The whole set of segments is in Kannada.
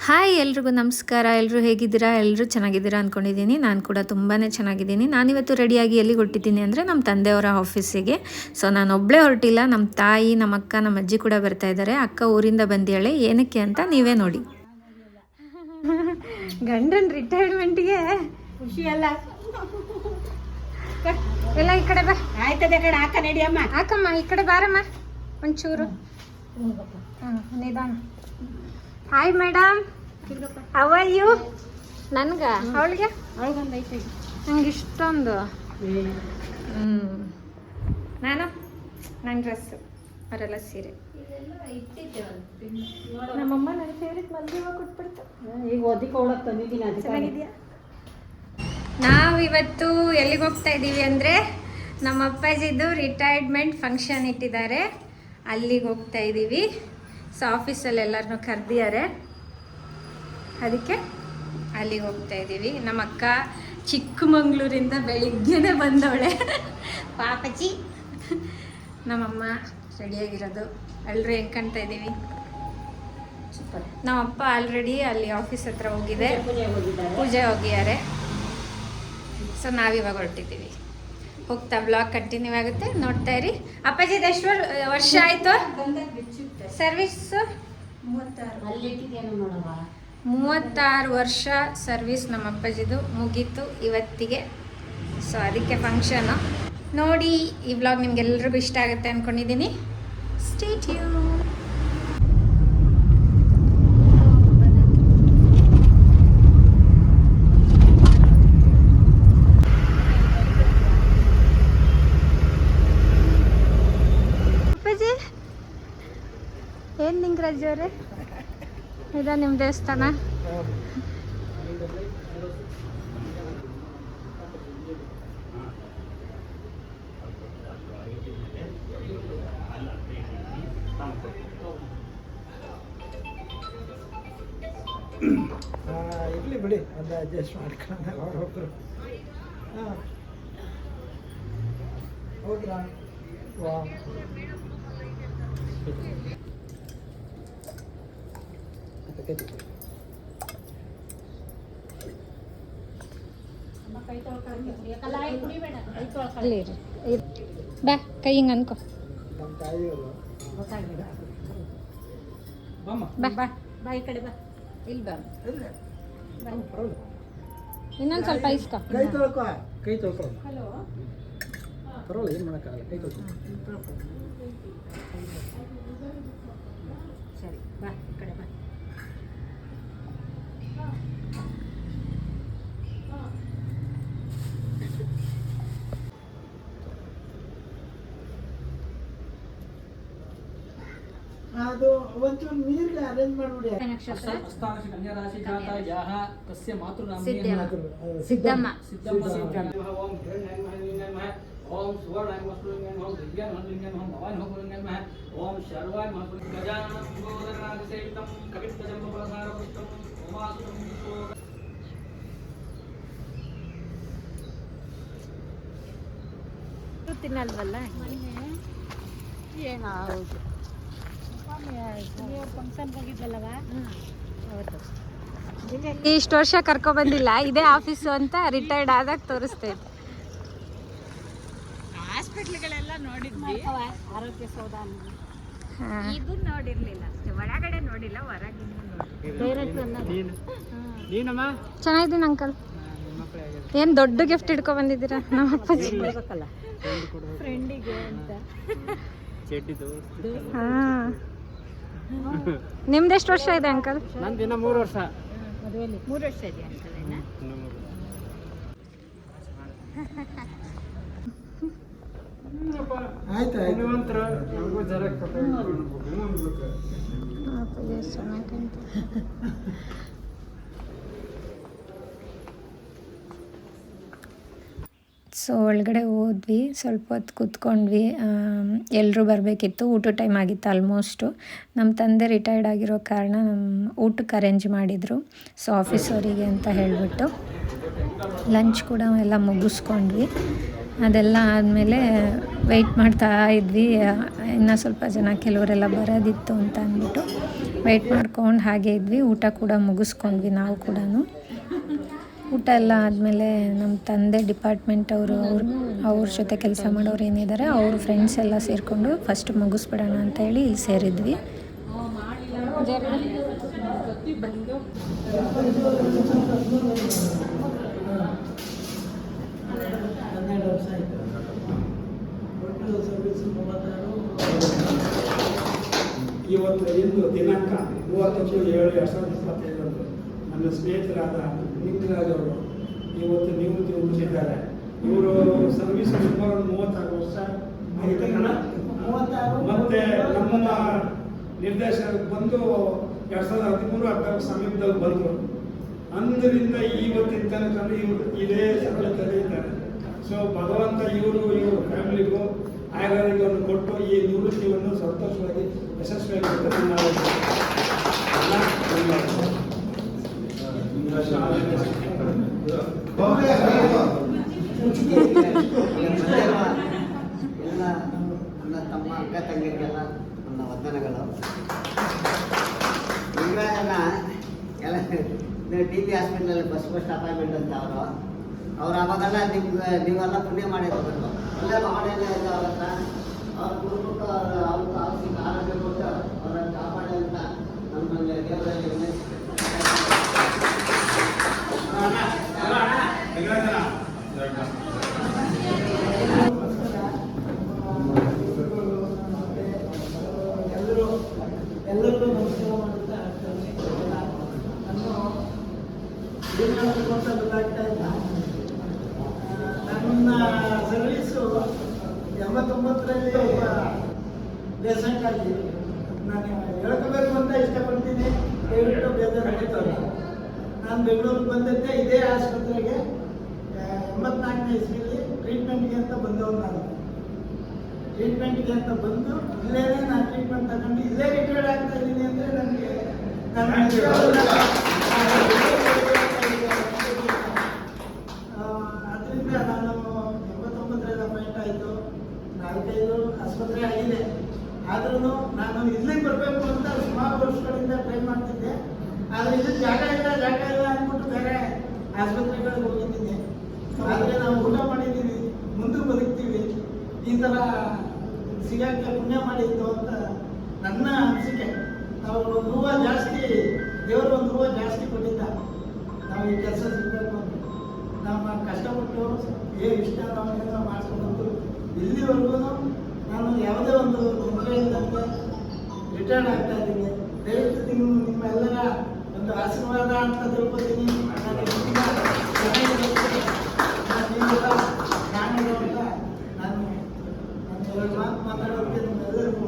ಹಾಯ್ ಎಲ್ರಿಗೂ ನಮಸ್ಕಾರ. ಎಲ್ಲರೂ ಹೇಗಿದ್ದೀರಾ? ಎಲ್ಲರೂ ಚೆನ್ನಾಗಿದ್ದೀರಾ ಅಂದ್ಕೊಂಡಿದ್ದೀನಿ. ನಾನು ಕೂಡ ತುಂಬಾ ಚೆನ್ನಾಗಿದ್ದೀನಿ. ನಾನಿವತ್ತು ರೆಡಿಯಾಗಿ ಎಲ್ಲಿಗೆ ಹೊರಟಿದ್ದೀನಿ ಅಂದರೆ ನಮ್ಮ ತಂದೆಯವರ ಆಫೀಸಿಗೆ. ಸೊ ನಾನು ಒಬ್ಬಳೇ ಹೊರಟಿಲ್ಲ, ನಮ್ಮ ತಾಯಿ, ನಮ್ಮ ಅಕ್ಕ, ನಮ್ಮ ಅಜ್ಜಿ ಕೂಡ ಬರ್ತಾ ಇದ್ದಾರೆ. ಅಕ್ಕ ಊರಿಂದ ಬಂದಿಯಾಳೆ, ಏನಕ್ಕೆ ಅಂತ ನೀವೇ ನೋಡಿ. ಗಂಡನ ರಿಟೈರ್ಮೆಂಟ್ಗೆ ಖುಷಿ ಅಲ್ಲ ಎಲ್ಲ ಈ ಕಡೆ ಬಾ. ಆಯ್ತದೆ ಕಡೆ ಹಾಕ ನಡಿಯಮ್ಮ. ಹಾಕಮ್ಮ ಈ ಕಡೆ ಬಾರಮ್ಮ ಒಂಚೂರು. ನಿಧಾನ. Hi madam, how are you? ನನ್ಗ ಅವಳಿಗೆ ನಂಗೆ ಇಷ್ಟೊಂದು ನಾನು ನನ್ನ ಡ್ರೆಸ್ಸು ಅವರೆಲ್ಲ ಸೀರೆ. ನಮ್ಮಮ್ಮ ನನ್ನ ಫೇವ್ರೆಟ್ ಮಲ್ಗೆ ಹೂವು ಕೊಟ್ಬಿಡ್ತು. ಈಗ ಓದಿಕ್ಕೆ ಹೋಗಕ್ಕೆ ತಂದಿದ್ದೀನಿ. ಅದು ಚೆನ್ನಾಗಿದೆಯಾ? ನಾವಿವತ್ತು ಎಲ್ಲಿಗೆ ಹೋಗ್ತಾ ಇದ್ದೀವಿ ಅಂದರೆ ನಮ್ಮ ಅಪ್ಪಾಜಿದು ರಿಟೈರ್ಮೆಂಟ್ ಫಂಕ್ಷನ್ ಇಟ್ಟಿದ್ದಾರೆ, ಅಲ್ಲಿಗೆ ಹೋಗ್ತಾ ಇದ್ದೀವಿ. ಸೊ ಆಫೀಸಲ್ಲಿ ಎಲ್ಲರನ್ನೂ ಕರೆದಿದ್ದಾರೆ, ಅದಕ್ಕೆ ಅಲ್ಲಿಗೆ ಹೋಗ್ತಾ ಇದ್ದೀವಿ. ನಮ್ಮ ಅಕ್ಕ ಚಿಕ್ಕಮಂಗ್ಳೂರಿಂದ ಬೆಳಿಗ್ಗೆನೇ ಬಂದವಳೆ ಪಾಪಚಿ. ನಮ್ಮಮ್ಮ ರೆಡಿಯಾಗಿರೋದು. ಎಲ್ಲರೂ ಹೆಂಗೆ ಕಾಣ್ತಾ ಇದ್ದೀವಿ? ಸೂಪರ್. ನಮ್ಮಪ್ಪ ಆಲ್ರೆಡಿ ಅಲ್ಲಿ ಆಫೀಸ್ ಹತ್ರ ಹೋಗಿದೆ, ಪೂಜೆ ಹೋಗಿದ್ದಾರೆ. ಸೊ ನಾವಿವಾಗ ಹೊರಟಿದ್ದೀವಿ. ಹೋಗ್ತಾ ಬ್ಲಾಗ್ ಕಂಟಿನ್ಯೂ ಆಗುತ್ತೆ, ನೋಡ್ತಾ ಇರಿ. ಅಪ್ಪಾಜಿದು ಎಷ್ಟು ವರ್ಷ ಆಯಿತು ಸರ್ವಿಸ್ಸು? 36 ವರ್ಷ ಸರ್ವಿಸ್ ನಮ್ಮ ಅಪ್ಪಾಜಿದು ಮುಗೀತು ಇವತ್ತಿಗೆ. ಸೊ ಅದಕ್ಕೆ ಫಂಕ್ಷನು ನೋಡಿ. ಈ ಬ್ಲಾಗ್ ನಿಮ್ಗೆಲ್ರಿಗೂ ಇಷ್ಟ ಆಗುತ್ತೆ ಅಂದ್ಕೊಂಡಿದ್ದೀನಿ. Stay tune. ಏನು ನಿಂಗರಾಜ್ ಅವರೇ, ಇದ ನಿಮ್ಮ ದೇವಸ್ಥಾನ? ಇರಲಿ ಬಿಡಿ, ಒಂದು ಅಡ್ಜಸ್ಟ್ ಮಾಡ್ಕೊಂಡು ಅವ್ರೊಬ್ಬರು. ಹಾಂ ಹೌದ್ರಾ? ವಾ ಬಾ, ಕೈ ಹಿಂಗೆ ಅನ್ಕೋ. ನಮ್ಮ ತಾಯಿಯವರು ಬಾ ಬಾ ಬಾ ಈ ಕಡೆ ಬಾ. ಇಲ್ಲಿ ಬಾ. ಇನ್ನೊಂದು ಸ್ವಲ್ಪ ಇಸ್ಕೋ. ಕೈ ತೊಳ್ಕೊ, ಕೈ ತೊಳ್ಕೊ. ಪರವಾಗಿಲ್ಲ, ಏನು ಮಾಡೋಕ್ಕಾಗಲ್ಲ, ಕೈ ತೊಳ್ಕೊ. ಸರಿ ಬಾ ಈ ಕಡೆ ಬಾ. ಅದು ಒಂಚೂರು ನೀರಿಗೆ ಅರೇಂಜ್ ಮಾಡ್ಬಿಡಿ. ನಕ್ಷತ್ರ ಸಿದ್ದಮ್ಮ. ओम सुवर्णाय मस्तुलिंगाय नमः दिव्याय महलिंगाय नमः भवाय नमः पुलिंगाय नमः ओम शर्वाय महलिंगाय गजाननं गोदरनाथ सेवितं कवित्तजं प्रसारपुष्टं ओमासुतं ತಿನ್ನಲ್ವಲ್ಲ ಏನು ಹೌದು. ಫಂಕ್ಷನ್ಗೆ ಹೋಗಿದ್ವಲ್ಲವ, ಹೌದು. ಇಷ್ಟು ವರ್ಷ ಕರ್ಕೊಬಂದಿಲ್ಲ, ಇದೇ ಆಫೀಸು ಅಂತ ರಿಟೈರ್ಡ್ ಆದಾಗ ತೋರಿಸ್ತೈತೆ. ಹಾಸ್ಪಿಟ್ಲ್ಗಳೆಲ್ಲ ನೋಡಿದ್ವಿ, ಆರೋಗ್ಯ ಸೌಧ ಇದು ನೋಡಿರ್ಲಿಲ್ಲ ಅಷ್ಟೇ, ಒಳಗಡೆ ನೋಡಿಲ್ಲ, ಹೊರಗಿಂದ ಚೆನ್ನಾಗಿದ್ದೀನಿ ಅಂಕಲ್. ಏನು ದೊಡ್ಡ ಗಿಫ್ಟ್ ಇಟ್ಕೊ ಬಂದಿದ್ದೀರಾ ನಮ್ಮ ಅಪ್ಪಾಜಿ? ಫ್ರೆಂಡಿಗೆ ಅಂತ. ಹಾಂ, ನಿಮ್ದು ಎಷ್ಟು ವರ್ಷ ಇದೆ ಅಂಕಲ್? ನಂದಿನ 3 ವರ್ಷ. ಮದುವೆಯಲ್ಲಿ 3 ವರ್ಷ ಇದೆ ಅಂತಲೇನ? ಆಯ್ತು ಆಯ್ತು. ಸೊ ಒಳಗಡೆ ಹೋದ್ವಿ, ಸ್ವಲ್ಪ ಹೊತ್ತು ಕೂತ್ಕೊಂಡ್ವಿ. ಎಲ್ಲರೂ ಬರಬೇಕಿತ್ತು, ಊಟ ಟೈಮ್ ಆಗಿತ್ತು ಆಲ್ಮೋಸ್ಟು. ನಮ್ಮ ತಂದೆ ರಿಟೈರ್ಡ್ ಆಗಿರೋ ಕಾರಣ ನಮ್ಮ ಊಟಕ್ಕೆ ಅರೇಂಜ್ ಮಾಡಿದರು. ಸೊ ಆಫೀಸವರಿಗೆ ಅಂತ ಹೇಳಿಬಿಟ್ಟು ಲಂಚ್ ಕೂಡ ಎಲ್ಲ ಮುಗಿಸ್ಕೊಂಡ್ವಿ. ಅದೆಲ್ಲ ಆದಮೇಲೆ ವೆಯ್ಟ್ ಮಾಡ್ತಾ ಇದ್ವಿ, ಇನ್ನೂ ಸ್ವಲ್ಪ ಜನ ಕೆಲವರೆಲ್ಲ ಬರೋದಿತ್ತು ಅಂತ ಅಂದ್ಬಿಟ್ಟು ವೆಯ್ಟ್ ಮಾಡ್ಕೊಂಡು ಹಾಗೆ ಇದ್ವಿ. ಊಟ ಕೂಡ ಮುಗಿಸ್ಕೊಂಡ್ವಿ ನಾವು ಕೂಡ. ಊಟ ಎಲ್ಲ ಆದಮೇಲೆ ನಮ್ಮ ತಂದೆ ಡಿಪಾರ್ಟ್ಮೆಂಟ್ ಅವ್ರ ಜೊತೆ ಕೆಲಸ ಮಾಡೋರು ಏನಿದ್ದಾರೆ ಅವ್ರ ಫ್ರೆಂಡ್ಸ್ ಎಲ್ಲ ಸೇರಿಕೊಂಡು ಫಸ್ಟ್ ಮುಗಿಸ್ಬಿಡೋಣ ಅಂತ ಹೇಳಿ ಇಲ್ಲಿ ಸೇರಿದ್ವಿ. ಇವತ್ತು ಇಂದು ದಿನಾಂಕ 30/7/2025 ನನ್ನ ಸ್ನೇಹಿತರಾದ ನಿಂಗರಾಜ್ ಅವರು ಇವತ್ತು ನಿವೃತ್ತಿ ಹೊಂದಿದ್ದಾರೆ. ಇವರು ಸರ್ವಿಸ್ ಸುಮಾರು 36 ವರ್ಷ ಆಗಿದೆ. ಮತ್ತೆ ನಮ್ಮ ನಿರ್ದೇಶಕರು ಬಂದು 2013-14 ಸಮೀಪದಲ್ಲಿ ಬಂದರು. ಅಂದರಿಂದ ಇವತ್ತಿನ ತನಕ ಇವರು ಇದೇ ಸರಳತೆಯಲ್ಲಿ ಇದ್ದಾರೆ. ಸೊ ಭಗವಂತ ಇವರು ಫ್ಯಾಮಿಲಿಗೂ ಆರೋಗ್ಯವನ್ನು ಕೊಟ್ಟು ಈ ನಿವೃತ್ತಿಯನ್ನು ಸಂತೋಷವಾಗಿ ಯಶಸ್ವಿಯಾಗಿ ನಾವು ಎಲ್ಲ ನನ್ನ ತಮ್ಮ ಅಕ್ಕ ತಂಗಿಗೆಲ್ಲ ನನ್ನ ವಂದನೆಗಳು. ನಿಂಗರಾಜನ್ನ ಎಲ್ಲ ಟಿ ಬಿ ಹಾಸ್ಪಿಟ್ಲಲ್ಲಿ ಫಸ್ಟ್ ಅಪಾಯಿಂಟ್ಮೆಂಟ್ ಅಂತ ಅವ್ರು ಅವಾಗೆಲ್ಲ ನೀವೆಲ್ಲ ಪುಣ್ಯ ಮಾಡಿರ್ಬೇಕು. ಅಲ್ಲೇ ಮಗಳೆಲ್ಲ ಇಲ್ಲ ಅವ್ರ ಹತ್ರ. ಅವ್ರ ಕುಟುಂಬಕ್ಕೆ ಅವ್ರ ಆರೋಗ್ಯ ಕೊಟ್ಟು ಅವರನ್ನು ಕಾಪಾಡಿ ಅಂತ ನಮ್ಮಲ್ಲಿ ದೇವರಲ್ಲಿ ಎಲ್ಲರಿಗೂ ನಮಸ್ಕಾರ ಮಾಡುತ್ತಾ ಗೊತ್ತಾಗ್ತಾ ಇಲ್ಲ. ನನ್ನ ಸರ್ವೀಸು 89ರಲ್ಲಿ ಒಬ್ಬ ಪೇಷಂಟ್ ಆಗಿ ನಾನು ಹೇಳ್ಕೋಬೇಕು ಅಂತ ಇಷ್ಟಪಡ್ತೀನಿ. ದಯವಿಟ್ಟು ಬೇಜಾರು ಮಾಡ್ತಾರೆ. ನಾನು ಬೆಂಗಳೂರಿಗೆ ಬಂದದ್ದೆ ಇದೇ ಆಸ್ಪತ್ರೆಗೆ 84ನೇ ಇಸ್ವಿಲಿ ಟ್ರೀಟ್ಮೆಂಟ್ಗೆ ಅಂತ ಬಂದವನು. ನಾನು ಟ್ರೀಟ್ಮೆಂಟ್ಗೆ ಅಂತ ಬಂದು ಇಲ್ಲೇ ನಾನು ಟ್ರೀಟ್ಮೆಂಟ್ ತಗೊಂಡು ಇಲ್ಲೇ ರಿಟೈರ್ಡ್ ಆಗ್ತಾ ಇದ್ದೀನಿ ಅಂದರೆ ನನಗೆ ಅದರಿಂದ ನಾನು 89ರಲ್ಲಿ ಅಪಾಯಿಂಟ್ ಆಯಿತು. 4-5 ಆಸ್ಪತ್ರೆ ಆಗಿದೆ. ಆದ್ರೂ ನಾನು ಇಲ್ಲಿಗೆ ಬರಬೇಕು ಅಂತ ಸುಮಾರು ವರ್ಷಗಳಿಂದ ಟ್ರೈ ಮಾಡ್ತಿದ್ದೆ. ಆದರೆ ಇದು ಜಾಗ ಇಲ್ಲ ಅಂದ್ಬಿಟ್ಟು ಬೇರೆ ಆಸ್ಪತ್ರೆಗಳಿಗೆ ಹೋಗಿದ್ದೀನಿ. ಆದರೆ ನಾವು ಊಟ ಮಾಡಿದ್ದೀವಿ, ಮುಂದೆ ಬದುಕ್ತೀವಿ. ಈ ಥರ ಸಿಗಕ್ಕೆ ಪುಣ್ಯ ಮಾಡಿತ್ತು ಅಂತ ನನ್ನ ಅನಿಸಿಕೆ. ನಾವು ಒಂದು ರೂಪ ಜಾಸ್ತಿ, ದೇವರು ಒಂದು ರೂಪ ಜಾಸ್ತಿ ಕೊಟ್ಟಿದ್ದ. ನಾವು ಈ ಕೆಲಸ ಸಿಗಬೇಕು ಅಂತ ನಾವು ಕಷ್ಟಪಟ್ಟು ಇಷ್ಟ ನಾವು ಮಾಡಿಸ್ಕೊಂಡು ಇಲ್ಲಿವರೆಗೂ ನಾನು ಯಾವುದೇ ಒಂದು ತೊಂದರೆ ಇಲ್ಲದಂತೆ ರಿಟೈರ್ಡ್ ಆಗ್ತಾ ಇದ್ದೀನಿ. ದಯವಿಟ್ಟು ನಿಮ್ಮೆಲ್ಲರ ಒಂದು ಆಶೀರ್ವಾದ ಅಂತ ತಿಳ್ಕೊತೀನಿ. ಕಾಣೋದು ಅಂತ ನಾನು ಎರಡು ಮಾತು ಮಾತಾಡೋದಕ್ಕೆ ನಿಮ್ಮೆಲ್ಲರಿಗೂ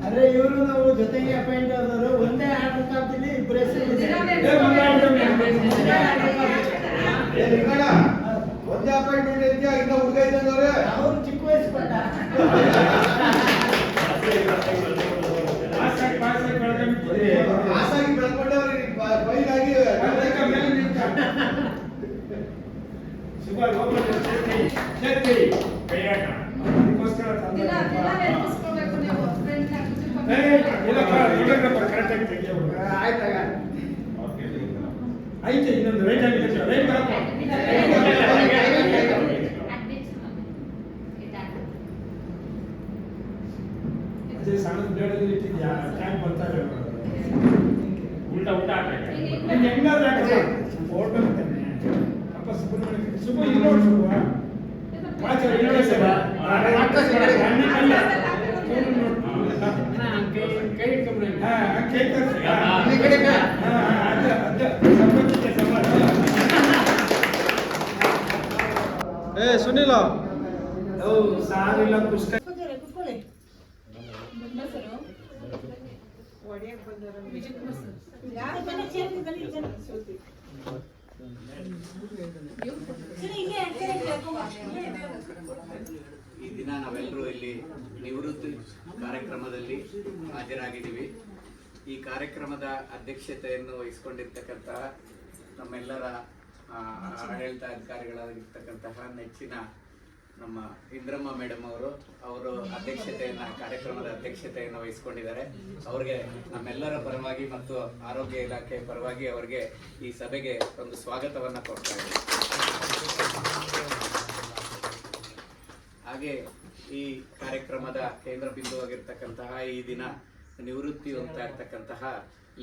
ಅರೆ ಇವರು ನಾವು ಜೊತೆಗೆ ಅಪಾಯಿಂಟ್ ಆದವರು ಒಂದೇ ಆಟದಲ್ಲಿ ಇಬ್ಬರೇ ಒಂದೇ ಅಪಾಯಿಂಟ್ಮೆಂಟ್ ಇದೆಯಾ? ಇನ್ನ ಹುಡುಗ ಇದ್ದಂಗವ್ರೆ ಅವರು ಚಿಕ್ಕ ವಯಸ್ಸು ಪಟ್ಟ ಆಸಾಗಿ ಬೆಳ್ಕೊಂಡವ್ರಿಗೆ ಬೈಲಾಗಿ ಆಯ್ತು. ಇನ್ನೊಂದು ವೇಟ್ ಅದೇ ಸಣ್ಣದ ಬೇಡಲ್ಲಿ ಇಟ್ಟಿದ್ಯಾ? ಟ್ಯಾಂಕ್ ಬರ್ತಾರೆ ಉಲ್ಟಾ ಹೆಂಗಾದ್ರೆ ಫೋಟೋ ಅಪ್ಪ ಸುಬ್ರಹ್ಮಣ್ಯ ಸುಬ್ಬು ಇಲ್ಲಿ ನೋಡು ಸುಬ್ಬು. ಮಾಚ ಇಲ್ಲಿ ನೋಡಿ ಸರ್. ಕೈ ಇಟ್ಕೊಂಡ್ಬಿಡಿ. ಕೈ ತರ್ಸಿ. ಈ ಕಡೆ ಬಾ. ಸಂಪತ್ತಿಗೆ ಸಮಾನ. ಏ ಸುನಿಲ ಸಾರಿಲ್ಲ ಪುಸ್ತಕ ಈ ದಿನ ನಾವೆಲ್ಲರೂ ಇಲ್ಲಿ ನಿವೃತ್ತಿ ಕಾರ್ಯಕ್ರಮದಲ್ಲಿ ಹಾಜರಾಗಿದ್ದೀವಿ. ಈ ಕಾರ್ಯಕ್ರಮದ ಅಧ್ಯಕ್ಷತೆಯನ್ನು ವಹಿಸಿಕೊಂಡಿರ್ತಕ್ಕಂತಹ ನಮ್ಮೆಲ್ಲರ ಆಡಳಿತ ಅಧಿಕಾರಿಗಳಾಗಿರ್ತಕ್ಕಂತಹ ನೆಚ್ಚಿನ ನಮ್ಮ ಇಂದ್ರಮ್ಮ ಮೇಡಮ್ ಅವರು ಕಾರ್ಯಕ್ರಮದ ಅಧ್ಯಕ್ಷತೆಯನ್ನು ವಹಿಸಿಕೊಂಡಿದ್ದಾರೆ. ಅವರಿಗೆ ನಮ್ಮೆಲ್ಲರ ಪರವಾಗಿ ಮತ್ತು ಆರೋಗ್ಯ ಇಲಾಖೆ ಪರವಾಗಿ ಅವರಿಗೆ ಈ ಸಭೆಗೆ ಒಂದು ಸ್ವಾಗತವನ್ನು ಕೊಡ್ತಾ ಇದ್ದೀವಿ. ಹಾಗೆ ಈ ಕಾರ್ಯಕ್ರಮದ ಕೇಂದ್ರ ಬಿಂದುವಾಗಿರ್ತಕ್ಕಂತಹ ಈ ದಿನ ನಿವೃತ್ತಿ ಹೊಂದ್ತಾ ಇರ್ತಕ್ಕಂತಹ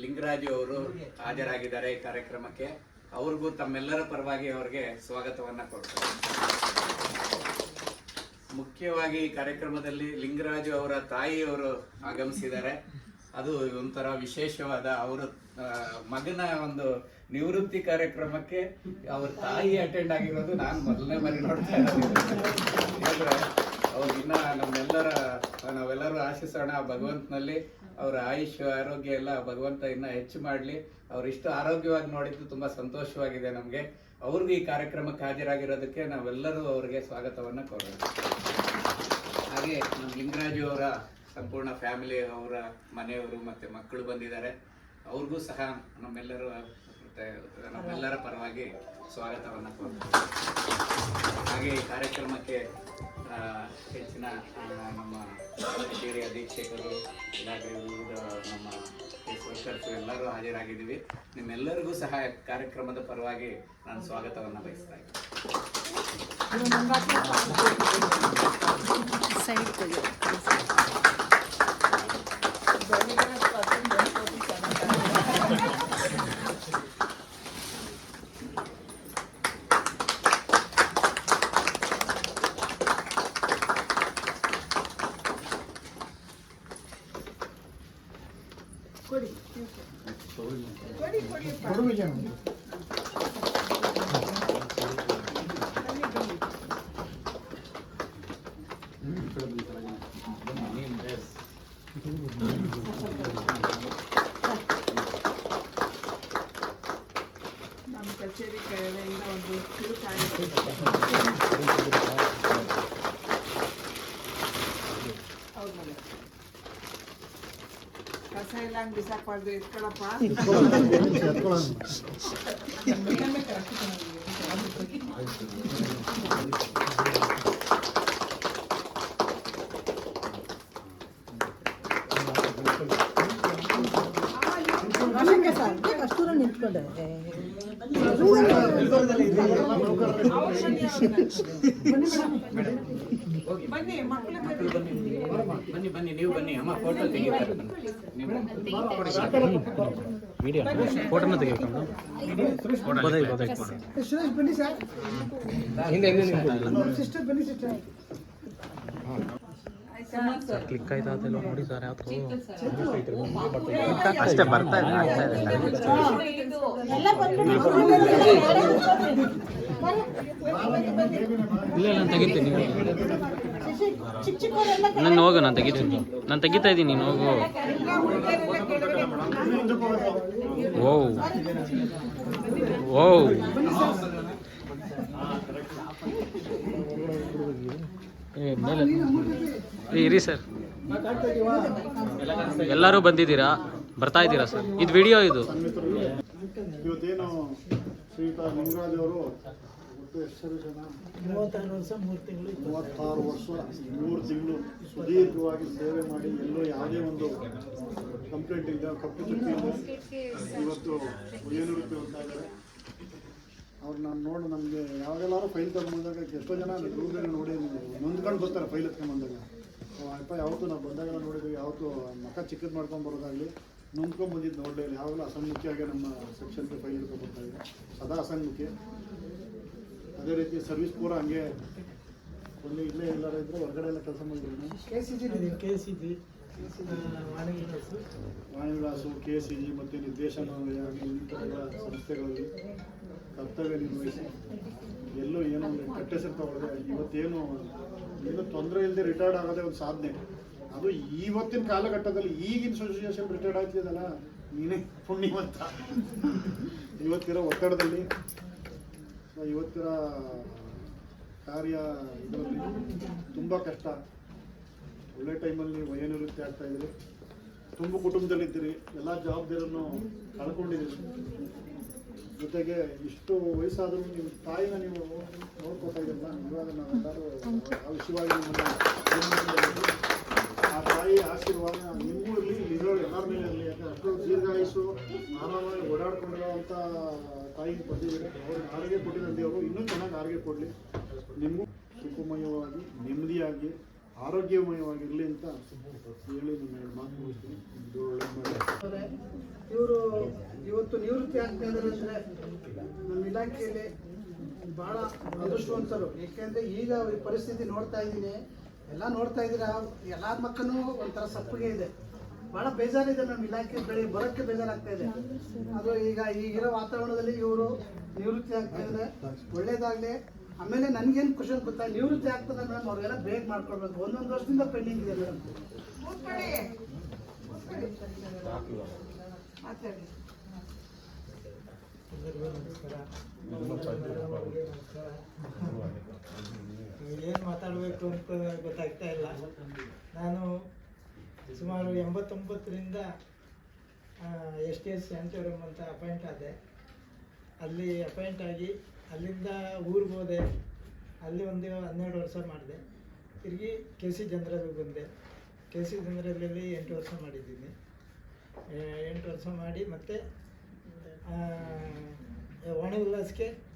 ಲಿಂಗರಾಜು ಅವರು ಹಾಜರಾಗಿದ್ದಾರೆ ಈ ಕಾರ್ಯಕ್ರಮಕ್ಕೆ. ಅವ್ರಿಗೂ ತಮ್ಮೆಲ್ಲರ ಪರವಾಗಿ ಅವರಿಗೆ ಸ್ವಾಗತವನ್ನ ಕೊಡ್ತಾರೆ. ಮುಖ್ಯವಾಗಿ ಈ ಕಾರ್ಯಕ್ರಮದಲ್ಲಿ ಲಿಂಗರಾಜು ಅವರ ತಾಯಿಯವರು ಆಗಮಿಸಿದ್ದಾರೆ. ಅದು ಒಂಥರ ವಿಶೇಷವಾದ ಅವರ ಮಗನ ಒಂದು ನಿವೃತ್ತಿ ಕಾರ್ಯಕ್ರಮಕ್ಕೆ ಅವ್ರ ತಾಯಿ ಅಟೆಂಡ್ ಆಗಿರೋದು ನಾನು ಮೊದಲನೇ ಬಾರಿ ನೋಡ್ತಾ ಇದ್ದೀನಿ. ಅವ್ರಿಗಿನ್ನ ನಾವೆಲ್ಲರೂ ಆಶಿಸೋಣ ಭಗವಂತನಲ್ಲಿ ಅವರ ಆಯುಷ್ ಆರೋಗ್ಯ ಎಲ್ಲ ಭಗವಂತ ಇನ್ನ ಹೆಚ್ಚು ಮಾಡಲಿ. ಅವ್ರಿಷ್ಟು ಆರೋಗ್ಯವಾಗಿ ನೋಡಿದ್ದು ತುಂಬಾ ಸಂತೋಷವಾಗಿದೆ ನಮಗೆ. ಅವ್ರಿಗೂ ಈ ಕಾರ್ಯಕ್ರಮಕ್ಕೆ ಹಾಜರಾಗಿರೋದಕ್ಕೆ ನಾವೆಲ್ಲರೂ ಅವರಿಗೆ ಸ್ವಾಗತವನ್ನು ಕೋರೋಣ. ಹಾಗೆ ನಮ್ಮ ಲಿಂಗರಾಜು ಅವರ ಸಂಪೂರ್ಣ ಫ್ಯಾಮಿಲಿ, ಅವರ ಮನೆಯವರು ಮತ್ತೆ ಮಕ್ಕಳು ಬಂದಿದ್ದಾರೆ. ಅವ್ರಿಗೂ ಸಹ ನಮ್ಮೆಲ್ಲರ ಪರವಾಗಿ ಸ್ವಾಗತವನ್ನು ಕೋರ್ತೀವಿ. ಹಾಗೆ ಈ ಕಾರ್ಯಕ್ರಮಕ್ಕೆ ಹೆಚ್ಚಿನ ನಮ್ಮ ಕಚೇರಿ ಅಧೀಕ್ಷಕರು, ಇಲಾಖೆ ವಿವಿಧ ನಮ್ಮ ವರ್ಕರ್ಸು ಎಲ್ಲರೂ ಹಾಜರಾಗಿದ್ದೀವಿ. ನಿಮ್ಮೆಲ್ಲರಿಗೂ ಸಹ ಕಾರ್ಯಕ್ರಮದ ಪರವಾಗಿ ನಾನು ಸ್ವಾಗತವನ್ನು ಬಯಸ್ತಾ ಇದ್ದೀನಿ. ಕೊಡು ವಿಜಯ. ನಮ್ಮ ಕಚೇರಿ ಕಡೆಯಿಂದ ಒಂದು ಕಸ ಎಲ್ಲ ಹಂಗೆ ಬಿಸಾಕ್ಬಾರ್ದು, ಇಟ್ಕೊಳಪ್ಪ. ಬನ್ನಿ ಬನ್ನಿ ನೀವು ಬನ್ನಿ ಅಮ್ಮ, ಫೋಟೋ ತೆಗಿತಾರೆ. ಫೋಟೋನ ತೆಗಿಬೇಕು. ಸುರೇಶ್ ಬನ್ನಿ ಸರ್. ಸಿಸ್ಟರ್ ಬನ್ನಿ ಸಿಸ್ಟರ್. ಕ್ಲಿಕ್ ಆಯ್ತಾ ಅದೆಲ್ಲ ನೋಡಿ ಸರ್. ಅಷ್ಟೇ ಬರ್ತಾ ಇದೆ. ಇಲ್ಲ ನಾನು ತೆಗಿತೀನಿ. ನಾನು ಹೋಗು, ನಾನು ತೆಗಿತೀನಿ. ನಾನು ತೆಗಿತಾ ಇದ್ದೀನಿ, ನೀನು ಹೋಗು. ಓ ಓ ಮೇಲೆ ಇರಿ ಸರ್. ಎಲ್ಲರೂ ಬಂದಿದ್ದೀರಾ, ಬರ್ತಾ ಇದ್ದೀರಾ ಸರ್? ಇದು ವಿಡಿಯೋ ಇದು. ಇವತ್ತೇನು ಶ್ರೀಯುತ ಲಿಂಗರಾಜ್ ಅವರು ಒಟ್ಟು ಎಷ್ಟು ಜನ 36 ವರ್ಷ 3 ತಿಂಗಳು 36 ವರ್ಷ 3 ತಿಂಗಳು ಸುದೀರ್ಘವಾಗಿ ಸೇವೆ ಮಾಡಿ ಎಲ್ಲೋ ಯಾವುದೇ ಒಂದು ಕಂಪ್ಲೇಂಟ್ ಇಲ್ಲ, ಕಪ್ಪು ಚುಕ್ಕಿ ಇಲ್ಲ, ಇವತ್ತು ನಿವೃತ್ತಿ ಹೋಗ್ತಾ ಇದ್ದಾರೆ. ಅವ್ರು ನಾನು ನೋಡಿ ನಮಗೆ ಯಾವಾಗೆಲ್ಲರೂ ಫೈಲ್ ತಗೊಂಡ್ಬಂದಾಗ ಎಷ್ಟೋ ಜನ ದೂರದಲ್ಲಿ ನೋಡಿ ನೊಂದ್ಕೊಂಡು ಬರ್ತಾರೆ ಫೈಲ್ ಎತ್ಕೊಂಡ್ಬಂದಾಗ. ಅಪ್ಪ ಯಾವತ್ತೂ ನಾವು ಬಂದಾಗೆಲ್ಲ ನೋಡಿದ್ವಿ, ಯಾವತ್ತೂ ಮಕ್ಕ ಚಿಕ್ಕದು ಮಾಡ್ಕೊಂಡು ಬರೋದಾಗಲಿ ನೊಂದ್ಕೊಂಡು ಬಂದಿದ್ದು ನೋಡಲೇ ಇಲ್ಲ. ಯಾವಾಗಲೂ ಅಸನ್ಮುಖಿಯಾಗಿ ನಮ್ಮ ಸೆಕ್ಷನ್ಗೆ ಫೈಲ್ ಹಿಡ್ಕೊಂಡು ಬರ್ತಾ ಇದೆ, ಸದಾ ಅಸನ್ಮುಖಿ. ಅದೇ ರೀತಿ ಸರ್ವಿಸ್ ಪೂರ ಹಂಗೆ ಒಂದು ಇಲ್ಲೇ ಎಲ್ಲರ ಇದ್ರೆ ಹೊರಗಡೆ ಎಲ್ಲ ಕೆಲಸ ಮಾಡಿದ್ರು. KCG ವಾಣಿವಿಲಾಸು, KCG ಮತ್ತು ನಿರ್ದೇಶನಾಲಯ ಇನ್ನಿತರ ಸಂಸ್ಥೆಗಳಲ್ಲಿ ಕರ್ತವ್ಯ ನಿರ್ವಹಿಸಿ ಎಲ್ಲೂ ಏನೋ ಒಂದು ಕೆಟ್ಟ ಹೆಸರು ತಗೊಳ್ಳದೆ ಇವತ್ತೇನು ಏನು ತೊಂದರೆ ಇಲ್ಲದೆ ರಿಟೈರ್ಡ್ ಆಗೋದೇ ಒಂದು ಸಾಧನೆ. ಅದು ಇವತ್ತಿನ ಕಾಲಘಟ್ಟದಲ್ಲಿ ಈಗಿನ ಸಿಚುವೇಶನ್ ರಿಟೈರ್ಡ್ ಆಗ್ತಿದಲ್ಲ, ನೀನೇ ಪುಣ್ಯವಂತ. ಇವತ್ತಿರೋ ಒತ್ತಡದಲ್ಲಿ, ಇವತ್ತಿರೋ ಕಾರ್ಯ ಇದರಲ್ಲಿ ತುಂಬ ಕಷ್ಟ. ಒಳ್ಳೆ ಟೈಮಲ್ಲಿ ವಯೋನಿವೃತ್ತಿ ಆಗ್ತಾಯಿದ್ರಿ, ತುಂಬ ಕುಟುಂಬದಲ್ಲಿದ್ದೀರಿ, ಎಲ್ಲ ಜವಾಬ್ದಾರಿಯನ್ನು ಕಳ್ಕೊಂಡಿದ್ದೀರಿ. ಜೊತೆಗೆ ಇಷ್ಟು ವಯಸ್ಸಾದರೂ ನೀವು ತಾಯಿನ ನೀವು ನೋಡ್ಕೊತಾ ಇದ್ದೀರಲ್ಲ, ಇವಾಗ ನಾವೆಲ್ಲರೂ ಆ ವಿಷಯವಾಗಿ ಆ ತಾಯಿ ಆಶೀರ್ವಾದ ನಿಮಗೂ ಇರಲಿ, ಇರೋ ಎಲ್ಲರ ಮೇಲೆ ಇರಲಿ. ಯಾಕಂದರೆ ಅಷ್ಟು ದೀರ್ಘಾಯುಷು ಆರಾಮಾಗಿ ಓಡಾಡ್ಕೊಂಡಿರೋವಂಥ ತಾಯಿಗೆ ಬಂದಿದ್ದೀರಿ. ಅವ್ರಿಗೆ ಆರೋಗ್ಯ ಕೊಟ್ಟಿದ್ದ ದೇವರು ಇನ್ನೂ ಚೆನ್ನಾಗಿ ಆರೋಗ್ಯ ಕೊಡಲಿ, ನಿಮಗೂ ಸುಖಮಯವಾಗಿ ನೆಮ್ಮದಿಯಾಗಿ ಆರೋಗ್ಯಮಯವಾಗಿರಲಿ ಅಂತ ಹೇಳಿ ನಿಮ್ಮ ಮಾತು ಮುಗಿಸ್ತೀನಿ. ಇವರು ಇವತ್ತು ನಿವೃತ್ತಿ ಆಗ್ತಾ ಇದ್ದಾರೆ ಅಂದರೆ ನಮ್ಮ ಇಲಾಖೆಯಲ್ಲಿ ಭಾಳ ಅದೃಷ್ಟವಂತರು. ಏಕೆಂದರೆ ಈಗ ಈ ಪರಿಸ್ಥಿತಿ ನೋಡ್ತಾ ಇದ್ದೀನಿ, ಎಲ್ಲ ನೋಡ್ತಾ ಇದ್ದೀರಾ, ಎಲ್ಲರ ಮಕ್ಕಳೂ ಒಂಥರ ಸಪ್ಪಗೆ ಇದೆ. ಭಾಳ ಬೇಜಾರಿದೆ ನಮ್ಮ ಇಲಾಖೆ ಬರೋಕ್ಕೆ ಬೇಜಾರಾಗ್ತಾ ಇದೆ. ಅದು ಈಗಿರೋ ವಾತಾವರಣದಲ್ಲಿ ಇವರು ನಿವೃತ್ತಿ ಆಗ್ತಾ ಇದ್ದಾರೆ, ಒಳ್ಳೇದಾಗಲಿ. ಆಮೇಲೆ ನನಗೇನು ಕ್ವಶನ್ ಗೊತ್ತಾ, ನಿವೃತ್ತಿ ಆಗ್ತದೆ ಮೇಡಮ್, ಅವ್ರಿಗೆಲ್ಲ ಬೇಗ ಮಾಡ್ಕೊಳ್ಬೇಕು. 1 ವರ್ಷದಿಂದ ಪೆಂಡಿಂಗ್ ಇದೆ ಮೇಡಮ್. ಏನು ಮಾತಾಡಬೇಕು ಅಂತ ಗೊತ್ತಾಗ್ತಾ ಇಲ್ಲ. ನಾನು ಸುಮಾರು 89ರಿಂದ STS ಸ್ಯಾನಿಟೋರಿಯಂ ಅಂತ ಅಪಾಯಿಂಟ್ ಆದೆ. ಅಲ್ಲಿ ಅಪಾಯಿಂಟ್ ಆಗಿ ಅಲ್ಲಿಂದ ಊರಿಗೆ ಹೋದೆ. ಅಲ್ಲಿ ಒಂದು 12 ವರ್ಷ ಮಾಡಿದೆ. ತಿರುಗಿ KC ಜನರಲ್ಗೆ ಬಂದೆ. KC ಜನರಲಲ್ಲಿ 8 ವರ್ಷ ಮಾಡಿದ್ದೀನಿ. 8 ವರ್ಷ ಮಾಡಿ ಮತ್ತೆ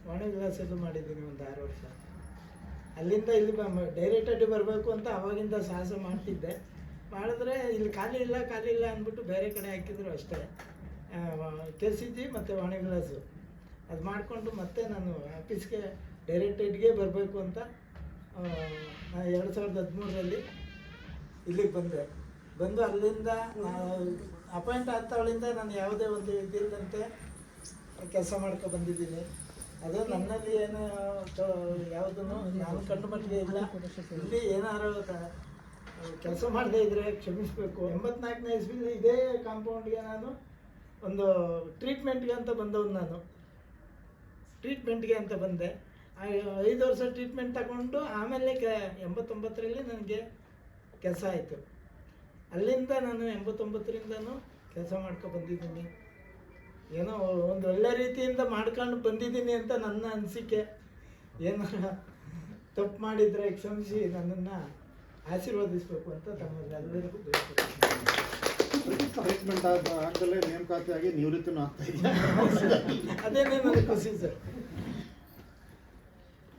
ವಾಣಿವಿಲಾಸಲ್ಲೂ ಮಾಡಿದ್ದೀನಿ ಒಂದು 6 ವರ್ಷ. ಅಲ್ಲಿಂದ ಇಲ್ಲಿ ಡೈರೆಕ್ಟಾಗಿ ಬರಬೇಕು ಅಂತ ಅವಾಗಿಂದ ಸಾಹಸ ಮಾಡ್ತಿದ್ದೆ. ಮಾಡಿದ್ರೆ ಇಲ್ಲಿ ಖಾಲಿ ಇಲ್ಲ ಅಂದ್ಬಿಟ್ಟು ಬೇರೆ ಕಡೆ ಹಾಕಿದ್ರು ಅಷ್ಟೇ. KCG ಮತ್ತು ವಾಣಿವಿಲಾಸು ಅದು ಮಾಡಿಕೊಂಡು ಮತ್ತೆ ನಾನು ಆಫೀಸ್ಗೆ ಡೈರೆಕ್ಟೆಡ್ಗೆ ಬರಬೇಕು ಅಂತ 2013ರಲ್ಲಿ ಇಲ್ಲಿಗೆ ಬಂದು ಅಲ್ಲಿಂದ ಅಪಾಯಿಂಟ್ ಆಗ್ತಾವಳಿಂದ ನಾನು ಯಾವುದೇ ಒಂದು ಇದಿಲ್ಲದಂತೆ ಕೆಲಸ ಮಾಡ್ಕೊ ಬಂದಿದ್ದೀನಿ. ಅದು ನನ್ನಲ್ಲಿ ಏನು ಯಾವುದನ್ನು ನಾನು ಕಂಡು ಮಟ್ಟಿಗೆ ಇಲ್ಲ. ಇಲ್ಲಿ ಏನಾರು ಕೆಲಸ ಮಾಡದೇ ಇದ್ದರೆ ಕ್ಷಮಿಸಬೇಕು. 84ನೇ ಇಸ್ವಿಲಿ ಇದೇ ಕಾಂಪೌಂಡ್ಗೆ ನಾನು ಒಂದು ಟ್ರೀಟ್ಮೆಂಟ್ಗೆ ಅಂತ ಬಂದೆ. 5 ವರ್ಷ ಟ್ರೀಟ್ಮೆಂಟ್ ತಗೊಂಡು ಆಮೇಲೆ 89ರಲ್ಲಿ ನನಗೆ ಕೆಲಸ ಆಯಿತು. ಅಲ್ಲಿಂದ ನಾನು 89ರಿಂದನೂ ಕೆಲಸ ಬಂದಿದ್ದೀನಿ. ಏನೋ ಒಂದು ಒಳ್ಳೆ ರೀತಿಯಿಂದ ಮಾಡ್ಕೊಂಡು ಬಂದಿದ್ದೀನಿ ಅಂತ ನನ್ನ ಅನಿಸಿಕೆ. ಏನಾರ ತಪ್ಪು ಮಾಡಿದರೆ ಕ್ಷಮಿಸಿ ನನ್ನನ್ನು ಆಶೀರ್ವದಿಸಬೇಕು ಅಂತ ತಮ್ಮೆಲ್ಲರಿಗೂ ಟ್ರೀಟ್ಮೆಂಟ್ ಆಗದಲ್ಲೇ ನೇಮಕಾತಿಯಾಗಿ ನಿವೃತ್ತಿನೂ ಆಗ್ತಾ ಇದೆಯಾ? ಅದೇನೇ ನನಗೆ ಖುಷಿ ಸರ್.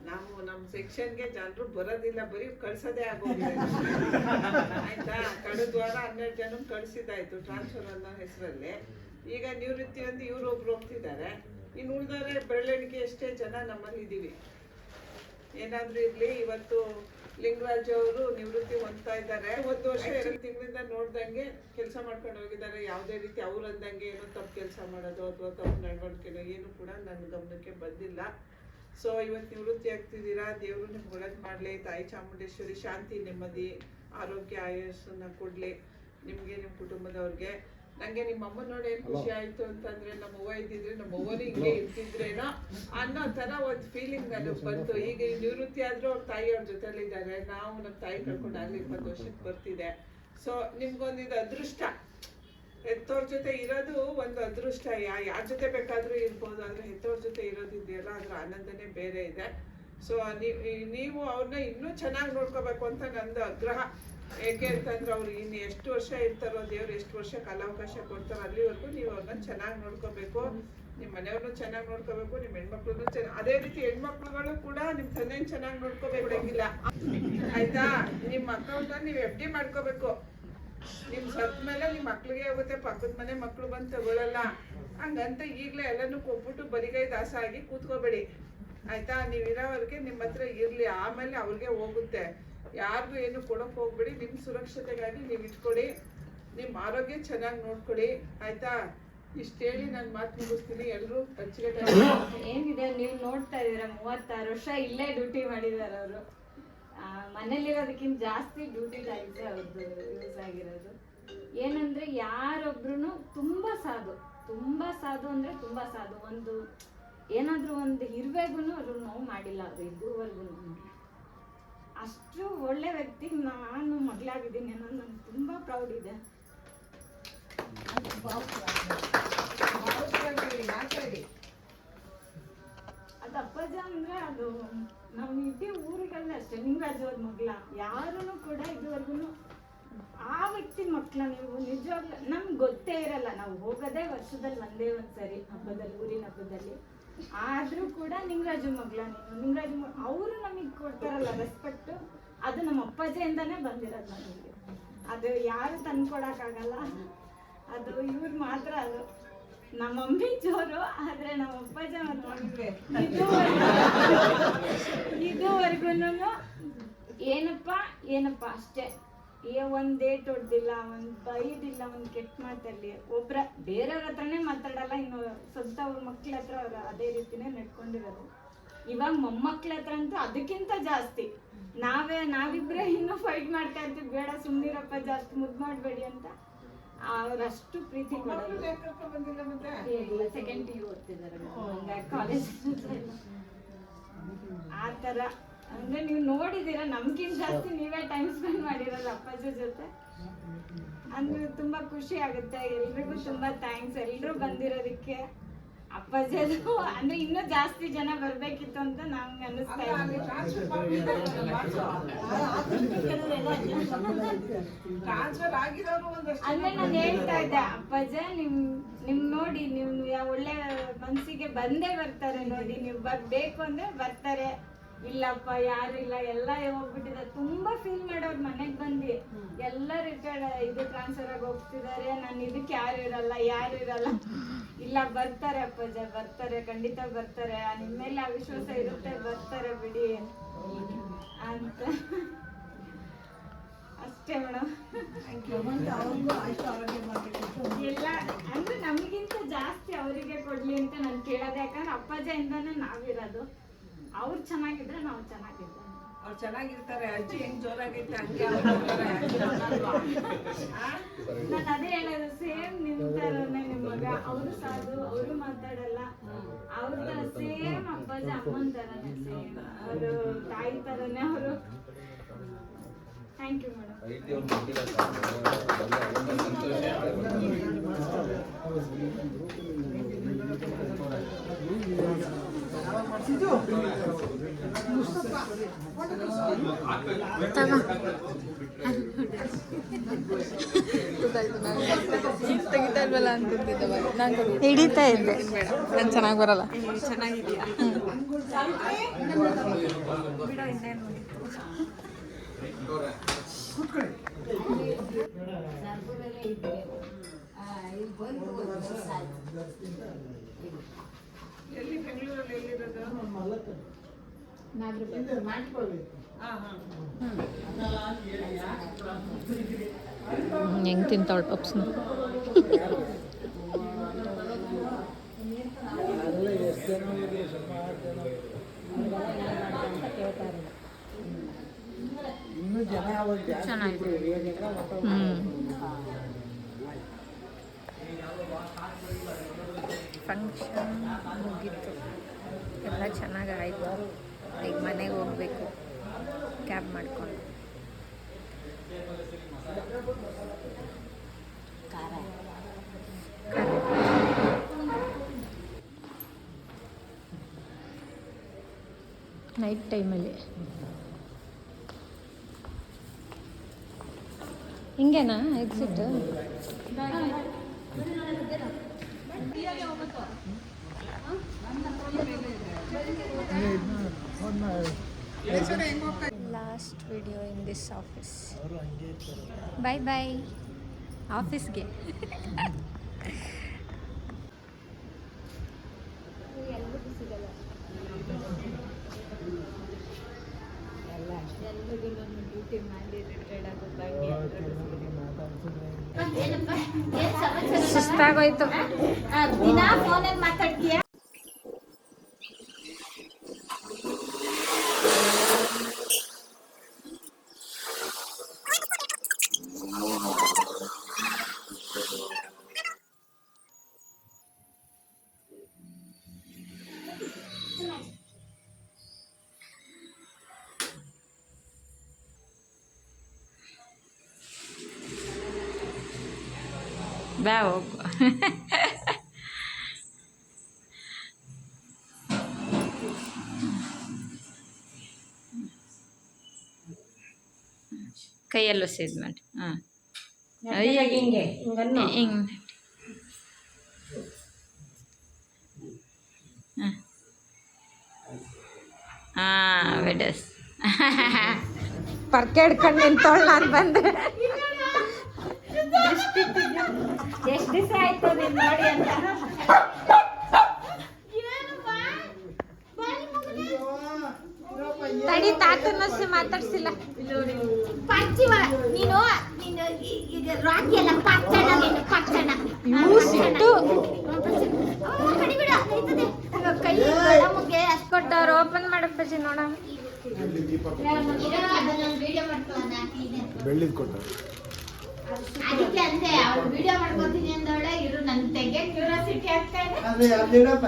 ನಾವು ನಮ್ಮ ಸೆಕ್ಷನ್ಗೆ ಜನರು ಬರೋದಿಲ್ಲ, ಬರೀ ಕಳ್ಸೋದೇ ಆಗೋಗಿದೆ. ಆಯ್ತಾ, ಕಳೆದ ವಾರ 12 ಜನ ಕಳಿಸಿದಾಯ್ತು ಟ್ರಾನ್ಸ್ಫರ್ ಅನ್ನೋ ಹೆಸರಲ್ಲಿ. ಈಗ ನಿವೃತ್ತಿ ಒಂದು ಇವರು ಒಬ್ರು ಹೋಗ್ತಿದ್ದಾರೆ. ಇನ್ನು ಉಳಿದವರೆ ಬೆರಳೆಣಿಕೆ ಎಷ್ಟೇ ಜನ ನಮ್ಮಲ್ಲಿ ಇದ್ದೀವಿ. ಏನಾದರೂ ಇರಲಿ, ಇವತ್ತು ಲಿಂಗರಾಜ್ ಅವರು ನಿವೃತ್ತಿ ಹೊಂದ್ತಾ ಇದ್ದಾರೆ. 1 ವರ್ಷ 2 ತಿಂಗಳಿಂದ ನೋಡ್ದಂಗೆ ಕೆಲಸ ಮಾಡ್ಕೊಂಡು ಹೋಗಿದ್ದಾರೆ. ಯಾವುದೇ ರೀತಿ ಅವ್ರು ಅಂದಂಗೆ ಏನೋ ತಪ್ಪು ಕೆಲಸ ಮಾಡೋದು ಅಥವಾ ತಪ್ಪು ನಡವಳಿಕೆನೋ ಏನು ಕೂಡ ನನ್ನ ಗಮನಕ್ಕೆ ಬಂದಿಲ್ಲ. ಸೊ ಇವತ್ತು ನಿವೃತ್ತಿ ಆಗ್ತಿದ್ದೀರಾ, ದೇವರು ನಿಮ್ಗೆ ಒಳ್ಳೇದು ಮಾಡಲಿ. ತಾಯಿ ಚಾಮುಂಡೇಶ್ವರಿ ಶಾಂತಿ, ನೆಮ್ಮದಿ, ಆರೋಗ್ಯ, ಆಯಸ್ಸನ್ನು ಕೊಡಲಿ ನಿಮಗೆ, ನಿಮ್ಮ ಕುಟುಂಬದವ್ರಿಗೆ. ನನಗೆ ನಿಮ್ಮ ಅಮ್ಮ ನೋಡಿ ಏನು ಖುಷಿ ಆಯಿತು ಅಂತಂದರೆ, ನಮ್ಮ ಅವ್ವ ಇದ್ದಿದ್ರೆ ನಮ್ಮ ಅವ್ವನೇ ಹಿಂಗೆ ಇರ್ತಿದ್ರೇನೋ ಅನ್ನೋ ಥರ ಒಂದು ಫೀಲಿಂಗ್ ನನಗೆ ಬಂತು. ಈಗ ನಿವೃತ್ತಿ ಆದರೂ ಅವ್ರ ತಾಯಿಯವ್ರ ಜೊತೆಲಿದ್ದಾರೆ. ನಾವು ನಮ್ಮ ತಾಯಿ ಕಳ್ಕೊಂಡು ಆಗಲಿ 20 ವರ್ಷಕ್ಕೆ ಬರ್ತಿದೆ. ಸೊ ನಿಮ್ಗೊಂದು ಇದು ಅದೃಷ್ಟ, ಹೆತ್ತವ್ರ ಜೊತೆ ಇರೋದು ಒಂದು ಅದೃಷ್ಟ. ಯಾರ ಜೊತೆ ಬೇಕಾದರೂ ಇರ್ಬೋದು, ಆದರೆ ಹೆತ್ತವ್ರ ಜೊತೆ ಇರೋದಿದೆಯಲ್ಲ, ಅದರ ಆನಂದನೇ ಬೇರೆ ಇದೆ. ಸೊ ನೀವು ಅವ್ರನ್ನ ಇನ್ನೂ ಚೆನ್ನಾಗಿ ನೋಡ್ಕೋಬೇಕು ಅಂತ ನಂದು ಆಗ್ರಹ. ಏಕೆ ಅಂತಂದ್ರೆ ಅವ್ರು ಇನ್ನು ಎಷ್ಟು ವರ್ಷ ಇರ್ತಾರೋ, ದೇವ್ರು ಎಷ್ಟು ವರ್ಷ ಕಾಲಾವಕಾಶ ಕೊಡ್ತಾರೋ ಅಲ್ಲಿವರೆಗೂ ನೀವು ಅವ್ರನ್ನ ಚೆನ್ನಾಗಿ ನೋಡ್ಕೋಬೇಕು. ನಿಮ್ಮ ಮನೆಯವ್ರನ್ನೂ ಚೆನ್ನಾಗಿ ನೋಡ್ಕೋಬೇಕು, ನಿಮ್ಮ ಹೆಣ್ಮಕ್ಳನ್ನೂ ಅದೇ ರೀತಿ ಹೆಣ್ಮಕ್ಳುಗಳು ಕೂಡ ನಿಮ್ಮ ತಂದೆನ ಚೆನ್ನಾಗಿ ನೋಡ್ಕೋಬೇಕು. ಹೆಂಗಿಲ್ಲ ಆಯ್ತಾ, ನಿಮ್ಮ ಅಕೌಂಟನ್ನು ನೀವು FD ಮಾಡ್ಕೋಬೇಕು. ನಿಮ್ಮ ಸತ್ ಮೇಲೆ ನಿಮ್ಮ ಮಕ್ಳಿಗೆ ಹೋಗುತ್ತೆ, ಪಕ್ಕದ ಮನೆ ಮಕ್ಕಳು ಬಂದು ತಗೊಳ್ಳಲ್ಲ. ಹಂಗಂತ ಈಗಲೇ ಎಲ್ಲನೂ ಕೊಟ್ಬಿಟ್ಟು ಬರಿಗೈ ದಾಸ ಆಗಿ ಕೂತ್ಕೋಬೇಡಿ. ಆಯ್ತಾ? ನೀವು ಇರೋವರೆಗೆ ನಿಮ್ಮ ಹತ್ರ ಇರಲಿ, ಆಮೇಲೆ ಅವ್ರಿಗೆ ಹೋಗುತ್ತೆ. ಯಾರಿಗೂ ಏನು ಕೊಡೋಕೆ ಹೋಗ್ಬೇಡಿ. ನಿಮ್ಮ ಸುರಕ್ಷತೆಗಾಗಿ ನೀವು ಇಟ್ಕೊಳ್ಳಿ, ನಿಮ್ಮ ಆರೋಗ್ಯ ಚೆನ್ನಾಗಿ ನೋಡ್ಕೊಳ್ಳಿ, ಆಯ್ತಾ? ಇಷ್ಟು ಹೇಳಿ ನಾನು ಮಾತು ಮುಗಿಸ್ತೀನಿ. ಎಲ್ಲರೂ ಅಚ್ಚುಕಟ್ಟಾಗಿ ಏನಿದೆ, ನೀವು ನೋಡ್ತಾ ಇದ್ದೀರಾ 36 ವರ್ಷ ಇಲ್ಲೇ ಡ್ಯೂಟಿ ಮಾಡಿದ್ದಾರೆ ಅವರು. ಮನೇಲಿರೋದಕ್ಕಿಂತ ಜಾಸ್ತಿ ಡ್ಯೂಟಿ ಟೈಮ್ಸ್ ಅವ್ರದ್ದು ಯೂಸ್ ಆಗಿರೋದು. ಏನಂದರೆ ಯಾರೊಬ್ರು ತುಂಬ ಸಾಧು ಅಂದರೆ ತುಂಬ ಸಾಧು. ಒಂದು ಏನಾದರೂ ಒಂದು ಇರುವೆಗೂ ಅವರು ನೋವು ಮಾಡಿಲ್ಲ ಅವರು ಇದುವರೆಗೂ. ಅಷ್ಟು ಒಳ್ಳೆ ವ್ಯಕ್ತಿ ನಾನು ಮಗಳಾಗಿದ್ದೀನಿ ಅನ್ನೋದು ನನಗೆ ತುಂಬ ಪ್ರೌಡ್ ಇದೆ. ಅದು ಅಪ್ಪಾಜ ಅಂದರೆ ಅದು ನಮ್ಮ ಇಡೀ ಊರಿಗಲ್ಲ ಅಷ್ಟೇ. ನಿಂಗರಾಜ್ ಅವ್ರ ಮಗ್ಳ ಯಾರೂ ಕೂಡ ಇದುವರೆಗೂ ಆ ವ್ಯಕ್ತಿ ಮಕ್ಕಳ ನೀವು ನಿಜವಾಗ್ಲೂ ನಮ್ಗೆ ಗೊತ್ತೇ ಇರಲ್ಲ. ನಾವು ಹೋಗೋದೇ ವರ್ಷದಲ್ಲಿ ಒಂದೇ ಸರಿ ಹಬ್ಬದಲ್ಲಿ, ಊರಿನ ಹಬ್ಬದಲ್ಲಿ. ಆದರೂ ಕೂಡ ನಿಂಗರಾಜು ಮಗ್ಳ ನೀನು, ನಿಂಗರಾಜು ಅವರು ನಮಗೆ ಕೊಡ್ತಾರಲ್ಲ ರೆಸ್ಪೆಕ್ಟು, ಅದು ನಮ್ಮ ಅಪ್ಪಾಜಿಯಿಂದನೇ ಬಂದಿರೋದು ನಮಗೆ. ಅದು ಯಾರು ತಂದ್ಕೊಡೋಕ್ಕಾಗಲ್ಲ, ಅದು ಇವ್ರು ಮಾತ್ರ. ಅದು ನಮ್ಮ ಮಮ್ಮಿ ಜೋರು, ಆದರೆ ನಮ್ಮ ಅಪ್ಪಾಜ ಮತ್ತು ಇದುವರೆಗೂ ಏನಪ್ಪ ಅಷ್ಟೇ. ಒಂದು ಡೇಟ್ ಹೊಡೆದಿಲ್ಲ, ಒಂದು ಬೈದಿಲ್ಲ, ಒಂದು ಕೆಟ್ಟ ಮಾತಲ್ಲಿ ಬೇರೆಯವ್ರ ಹತ್ರನೇ ಮಾತಾಡಲ್ಲ. ಇನ್ನು ಸ್ವಂತ ಅವ್ರ ಮಕ್ಳ ಹತ್ರ ಅವ್ರು ಅದೇ ರೀತಿನೇ ನಡ್ಕೊಂಡಿರೋದು. ಇವಾಗ ಮೊಮ್ಮಕ್ಳ ಹತ್ರ ಅಂತೂ ಅದಕ್ಕಿಂತ ಜಾಸ್ತಿ. ನಾವಿಬ್ಬರೇ ಇನ್ನೂ ಫೈಟ್ ಮಾಡ್ತಾ ಇರ್ತೀವಿ, ಬೇಡ ಸುಮ್ಮನಿರಪ್ಪ, ಜಾಸ್ತಿ ಮುದ್ದು ಮಾಡಬೇಡಿ ಅಂತ. ಅವರಷ್ಟು ಪ್ರೀತಿ ಕೊಡೋದು. ಸೆಕೆಂಡ್ PU ಓದ್ತಿದ್ದಾರೆ, ಕಾಲೇಜ್ ಆ ಥರ. ಅಂದರೆ ನೀವು ನೋಡಿದ್ದೀರಾ, ನಮ್ಗಿಂತ ಜಾಸ್ತಿ ನೀವೇ ಟೈಮ್ ಸ್ಪೆಂಡ್ ಮಾಡಿರೋದು ಅಪ್ಪಾಜಿ ಜೊತೆ. ಅಂದರೆ ತುಂಬ ಖುಷಿ ಆಗುತ್ತೆ. ಎಲ್ರಿಗೂ ತುಂಬ ಥ್ಯಾಂಕ್ಸ್, ಎಲ್ಲರೂ ಬಂದಿರೋದಕ್ಕೆ. ಅಪ್ಪಾಜಿ ಅದು ಅಂದರೆ ಇನ್ನೂ ಜಾಸ್ತಿ ಜನ ಬರಬೇಕಿತ್ತು ಅಂತ ನಮ್ಗೆ ಅನ್ನಿಸ್ತಾ ಇದೆ. ಅಂದರೆ ನಾನು ಹೇಳ್ತಾ ಇದ್ದೆ, ಅಪ್ಪಾಜಿ ನಿಮ್ ನೋಡಿ, ನೀವು ಒಳ್ಳೆ ಮನಸ್ಸಿಗೆ ಬಂದೇ ಬರ್ತಾರೆ ನೋಡಿ. ನೀವು ಬರಬೇಕು ಅಂದರೆ ಬರ್ತಾರೆ. ಇಲ್ಲಪ್ಪ ಯಾರು ಇಲ್ಲ, ಎಲ್ಲ ಹೋಗ್ಬಿಟ್ಟಿದ್ದಾರೆ. ತುಂಬಾ ಫೀಲ್ ಮಾಡೋರು ಮನೆಗೆ ಬಂದು. ಎಲ್ಲ ರಿಟೈರ್ಡ್ ಟ್ರಾನ್ಸ್ಫರ್ ಆಗಿ ಹೋಗ್ತಿದ್ದಾರೆ. ನಾನು ಇದಕ್ಕೆ ಯಾರು ಇರಲ್ಲ. ಇಲ್ಲ, ಬರ್ತಾರೆ ಅಪ್ಪಾಜಿ, ಬರ್ತಾರೆ, ಖಂಡಿತ ಬರ್ತಾರೆ. ನಿಮ್ಮ ಮೇಲೆ ಆ ವಿಶ್ವಾಸ ಇರುತ್ತೆ, ಬರ್ತಾರೆ ಬಿಡಿ ಅಂತ ಅಷ್ಟೇ ಮೇಡಮ್. ಎಲ್ಲ ಅಂದ್ರೆ ನಮಗಿಂತ ಜಾಸ್ತಿ ಅವರಿಗೆ ಕೊಡ್ಲಿ ಅಂತ ನಾನು ಕೇಳೋದು. ಯಾಕಂದ್ರೆ ಅಪ್ಪಾಜಿಯಿಂದಾನೇ ನಾವಿರೋದು. ಅವ್ರು ಚೆನ್ನಾಗಿದ್ರೆ ನಾವು ಚೆನ್ನಾಗಿದ್ದೆ. ಅವ್ರು ಚೆನ್ನಾಗಿರ್ತಾರೆ. ಅಜ್ಜಿ ಹೆಂಗ್ ಜೋರಾಗೈತೆ ಹಂಗೆ ನಾನು ಅದೇ ಹೇಳೋದು, ಸೇಮ್ ನಿಮ್ ತರನೇ ನಿಮ್ಮ ಮಗ. ಅವರು ಸಾಧು, ಅವರು ಮಾತಾಡಲ್ಲ. ಅವ್ರ ತರ ಸೇಮ್ ಅಪ್ಪಾಜಿ ಅಮ್ಮನ ತರನೇ ಸೇಮ್. ಅವರು ತಾಯಿ ತರನೇ ಅವರು. Thank you madam. ಹಿಡಿತಾ ಇದ್ದೆ, ನಾನು ಚೆನ್ನಾಗಿ ಬರಲ್ಲ. ಚೆನ್ನಾಗಿದೆಯಾ? ಎಲ್ಲಿ ಬೆಂಗಳೂರಲ್ಲಿ ಎಲ್ಲಿರೋದು? ಹೆಂಗೆ ತಿಂತಾವಳು ಪಪ್ಸ್ನ. ಇನ್ನೂ ಜನ ಫಂಕ್ಷನ್ ಮುಗೀತು, ಎಲ್ಲ ಚೆನ್ನಾಗಾಯಿತು. ಈಗ ಮನೆಗೆ ಹೋಗಬೇಕು ಕ್ಯಾಬ್ ಮಾಡ್ಕೊಂಡು. ನೈಟ್ ಟೈಮಲ್ಲಿ ಹಿಂಗೇನಾ exit? Last video in this office. Bye bye ಆಫೀಸ್ಗೆ. ಎಲ್ಲರಿಗೂ ಸಿಗಲ್ಲ. ಡ್ಯೂಟಿ ಮಾಡಿ ರಿಟೈರ್ಡ್ ಆಗೋ ಬನ್ನಿ ಸುಸ್ತಾಗೋಯ್ತು. ದಿನ ಫೋನಲ್ಲಿ ಮಾತಾಡ್ತೀಯಾ? ಬಾ ಹೋಗು. ಕೈಯಲ್ಲೂ ಸೇದ್ ಮಾಡಿ. ಹಾಂ ಹಿಂಗೆ ಹಾಂ ವೆಡಸ್ ಪರ್ಕೆ ಹಿಡ್ಕೊಂಡು ನಿಂತೋಳು ನಾನು ಬಂದೆ. ಎಷ್ಟು ದಿವಸ ಆಯ್ತು ನೀನು ನೋಡಿ ಅಂತ. ತಡಿ ತಾತನ ಮಾತಾಡ್ಸಿಲ್ಲ. ನೀನು ರಾಕಿ ಎಲ್ಲ ಪಚ್ಚಣ ಸಿಟ್ಟು ಕೈ ಮುಗ್ಗೆ ಅಷ್ಟು ಕೊಟ್ಟವ್ರು ಓಪನ್ ಮಾಡಪ್ಪಜ್ಜಿ ನೋಡ. ಬೆಳ್ಳಿದ್ ಕೊಟ್ಟ ಅದಕ್ಕೆ ಅಂದೆ ಅವ್ಳು ವಿಡಿಯೋ ಮಾಡ್ಕೊತೀನಿ ಅಂದವಳೆ. ಇರು ನನ್ ತೆಗೆ ಕ್ಯೂರಿಯಾಸಿಟಿ ಆಗ್ತಾ ಇದೆ. ಅದೇ ಅಲ್ಲಿಡಪ್ಪ.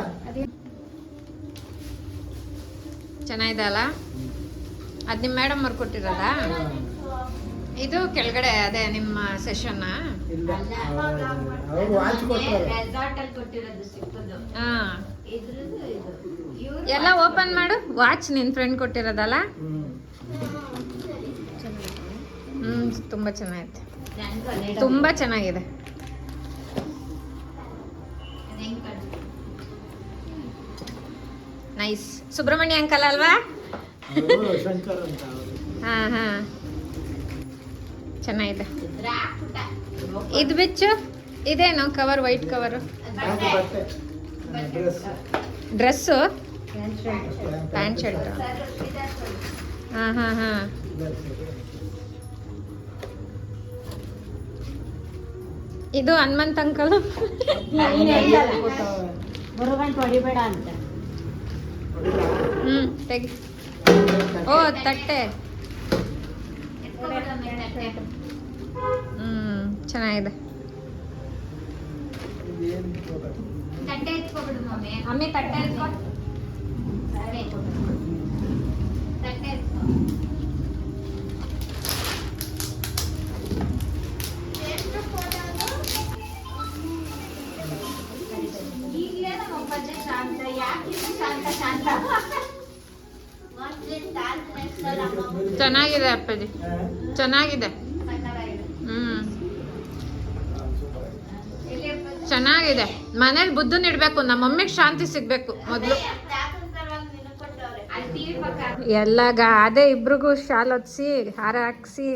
ಚೆನ್ನಾಗಿದೆ ಅಲ್ಲ? ಅದು ನಿಮ್ಮ ಮೇಡಮ್ ಅವ್ರು ಕೊಟ್ಟಿರೋದಾ? ಇದು ಕೆಳಗಡೆ ಅದೇ ನಿಮ್ಮ ಸೆಷನ್? ಇಲ್ಲ ಅವ್ರು ವಾಚ್ ಕೊಟ್ಟರು. ರೆಸಾರ್ಟ್ ಅಲ್ಲಿ ಕೊಟ್ಟಿರೋದು ಸಿಕ್ಕದು. ಹಾಂ ಇದ್ರದ್ದು ಇದು ಇವ್ರು ಎಲ್ಲ ಓಪನ್ ಮಾಡು. ವಾಚ್ ನಿನ್ನ ಫ್ರೆಂಡ್ ಕೊಟ್ಟಿರೋದಲ್ಲ? ತುಂಬ ಚೆನ್ನಾಗಿದೆ, ತುಂಬ ಚೆನ್ನಾಗಿದೆ. ನೈಸ್. ಸುಬ್ರಹ್ಮಣ್ಯ ಅಂಕಲ್ ಅಲ್ವಾ? ಶಂಕರ್ ಅಂತ ಅವರು. ಹಾಂ ಹಾಂ ಚೆನ್ನಾಗಿದೆ. ಇದು ಬಿಚ್ಚು. ಇದೇನು ಕವರ್? ವೈಟ್ ಕವರು ಬಟ್ಟೆ ಡ್ರೆಸ್ಸು, ಪ್ಯಾಂಟ್ ಶರ್ಟು. ಹಾಂ ಹಾಂ ಹಾಂ ಇದು ಹನುಮಂತ್ ಅಂಕಲ್. ಹೊಡಿಬೇಡ ಅಂತ. ತೆಗಿ. ಓ ತಟ್ಟೆ. ಚೆನ್ನಾಗಿದೆ. ತಟ್ಟೆ ಎತ್ಕೊಬಿಡು ಮಮ್ಮಿ. ಅಮ್ಮಿ ತಟ್ಟೆ ಎತ್ಕೊ. ತಟ್ಟೆ ಎತ್ಕೊ. ಈಗಲೇ ನಮ್ಮ ಅಪ್ಪಾಜಿ ಶಾಂತ. ಯಾಕಿಲ್ಲ ಶಾಂತ ಚೆನ್ನಾಗಿದೆ ಅಪ್ಪಾಜಿ, ಚೆನ್ನಾಗಿದೆ. ಚೆನ್ನಾಗಿದೆ. ಮನೇಲಿ ಬುದ್ಧನ್ ಇಡ್ಬೇಕು. ನಮ್ಮ ಮಮ್ಮಿಗೆ ಶಾಂತಿ ಸಿಗ್ಬೇಕು ಮೊದಲು. ಎಲ್ಲ ಅದೇ ಇಬ್ರಿಗೂ ಶಾಲ್ ಹೊತ್ಸಿ ಹಾರ ಹಾಕ್ಸಿ.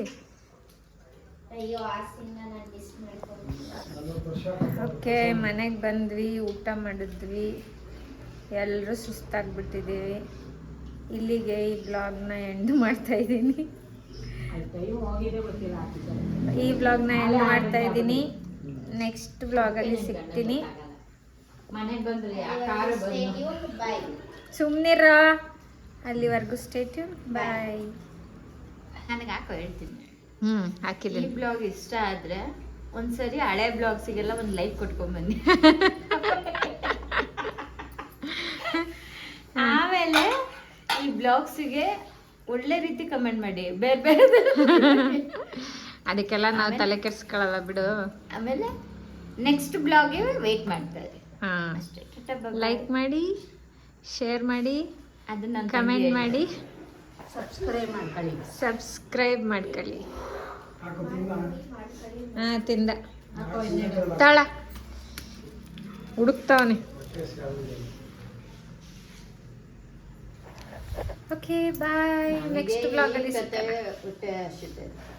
ಓಕೆ, ಮನೆಗೆ ಬಂದ್ವಿ, ಊಟ ಮಾಡಿದ್ವಿ, ಎಲ್ಲರೂ ಸುಸ್ತಾಗ್ಬಿಟ್ಟಿದ್ದೀವಿ. ಇಲ್ಲಿಗೆ ಈ ಬ್ಲಾಗ್ನ ಎಂಡ್ ಮಾಡ್ತಾ ಇದ್ದೀನಿ. ನೆಕ್ಸ್ಟ್ ಬ್ಲಾಗಲ್ಲಿ ಸಿಗ್ತೀನಿ. ಸುಮ್ಮನಿರ. ಅಲ್ಲಿವರೆಗೂ ಸ್ಟೇ ಟ್ಯೂನ್. ಬಾಯ್. ನನಗೆ ಹಾಕೋ ಹೇಳ್ತೀನಿ. ಹಾಕಿದ್ದೀನಿ. ಈ ಬ್ಲಾಗ್ ಇಷ್ಟ ಆದ್ರೆ ಒಂದ್ಸರಿ ಹಳೆ ಬ್ಲಾಗ್ಸಿಗೆಲ್ಲ ಒಂದು ಲೈಕ್ ಕೊಟ್ಕೊಂಡ್ಬನ್ನಿ. ಆಮೇಲೆ ಈ ಬ್ಲಾಗ್ಸಿಗೆ ಒಳ್ಳೆ ರೀತಿ ಕಮೆಂಟ್ ಮಾಡಿ. ಬೇರೆ ಬೇರೆ ಅದಕ್ಕೆಲ್ಲ ನಾವು ತಲೆ ಕೆಡ್ಸ್ಕೊಳ್ಳಲ್ಲ ಬಿಡು. ಆಮೇಲೆ ನೆಕ್ಸ್ಟ್ ಬ್ಲಾಗ್ಗೆ ವೇಟ್ ಮಾಡ್ತಾರೆ. ಹಾಂ, ಅಷ್ಟೇ. ಲೈಕ್ ಮಾಡಿ, ಶೇರ್ ಮಾಡಿ, ಅದನ್ನ ಕಮೆಂಟ್ ಮಾಡಿ, ಸಬ್ಸ್ಕ್ರೈಬ್ ಮಾಡ್ಕೊಳ್ಳಿ. ಹಾಂ, ತಿಂದ ತಾಳ ಹುಡುಕ್ತಾವನೆ. Okay bye. ನೆಕ್ಸ್ಟ್ ಬ್ಲಾಗಲ್ಲಿ ಹೊಟ್ಟೆ ಹಸಿತೈತೆ.